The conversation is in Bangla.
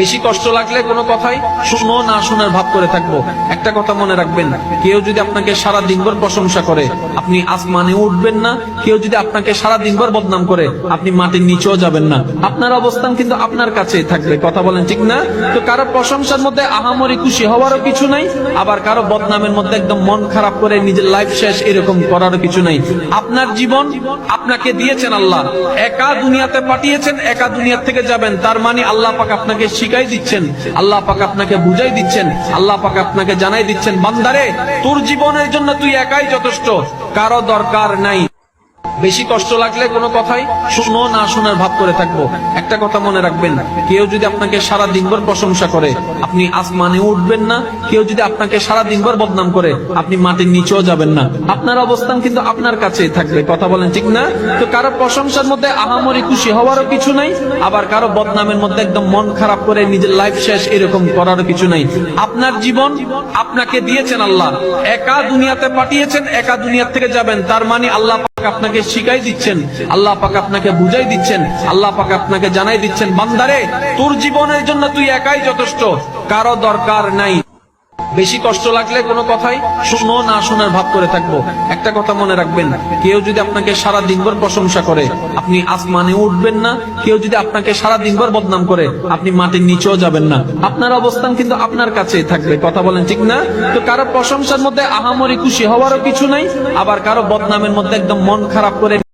বেশি কষ্ট লাগলে কোনো কথাই শুনো না শোনার ভাব করে থাকবো। একটা কথা মনে রাখবেন, কেউ যদি আপনাকে সারা দিনভর প্রশংসা করে আপনি আসমানে উঠবেন না, কেউ যদি আপনাকে সারা দিনভর বদনাম করে আপনি মাটির নিচেও যাবেন না। আপনার অবস্থান কিন্তু আপনার কাছেই থাকবে। কথা বলেন ঠিক না? তো কারো প্রশংসার মধ্যে আহামরি খুশি হওয়ারও কিছু নাই, আবার কারো বদনামের মধ্যে একদম মন খারাপ করে নিজের লাইফ শেষ এরকম করারও কিছু নাই। আপনার জীবন আপনাকে দিয়েছেন আল্লাহ, একা দুনিয়াতে পাঠিয়েছেন, একা দুনিয়া থেকে যাবেন। তার মানে আল্লাহ পাক আপনাকে শিখাই দিচ্ছেন, আল্লাহ পাক আপনাকে বুঝাই দিচ্ছেন, আল্লাহ পাক আপনাকে জানাই দিচ্ছেন, বান্দারে তোর জীবনের জন্য তুই একাই যথেষ্ট, কারো দরকার নাই। বেশি কষ্ট লাগলে কোনো কথাই শুনো না শোনার ভাব করে থাকবো। একটা কথা মনে রাখবেন, কেউ যদি আপনাকে সারা দিনভর প্রশংসা করে আপনি আসমানে উঠবেন না, কেউ যদি আপনাকে সারা দিনভর বদনাম করে আপনি মাটির নিচেও যাবেন না। আপনার অবস্থান কিন্তু আপনার কাছেই থাকবে। কথা বলেন ঠিক না? তো কারো প্রশংসার মধ্যে আহামরি খুশি হওয়ারও কিছু নাই, আবার কারো বদনামের মধ্যে একদম মন খারাপ করে নিজের লাইফ শেষ এরকম করারও কিছু নাই। আপনার জীবন আপনাকে দিয়েছেন আল্লাহ, একা দুনিয়াতে পাঠিয়েছেন, একা দুনিয়া থেকে যাবেন। তার মানে আল্লাহ আপনাকে শিখাই দিচ্ছেন, আল্লাহ পাক আপনাকে বুঝাই দিচ্ছেন, আল্লাহ পাক আপনাকে জানাই দিচ্ছেন, বান্দারে তোর জীবনের জন্য তুই একাই যথেষ্ট, কারো দরকার নাই। বেশি কষ্ট লাগলে কোনো কথাই শুনো না শোনার ভাব করে থাকবো। একটা কথা মনে রাখবেন, কেউ যদি আপনাকে সারা দিনভর প্রশংসা করে আপনি আসমানে উঠবেন না, কেউ যদি আপনাকে সারা দিনভর বদনাম করে আপনি মাটির নিচেও যাবেন না। আপনার অবস্থান কিন্তু আপনার কাছেই থাকবে। কথা বলেন ঠিক না? তো কারো প্রশংসার মধ্যে আহামরি খুশি হওয়ারও কিছু নাই, আবার কারো বদনামের মধ্যে একদম মন খারাপ করে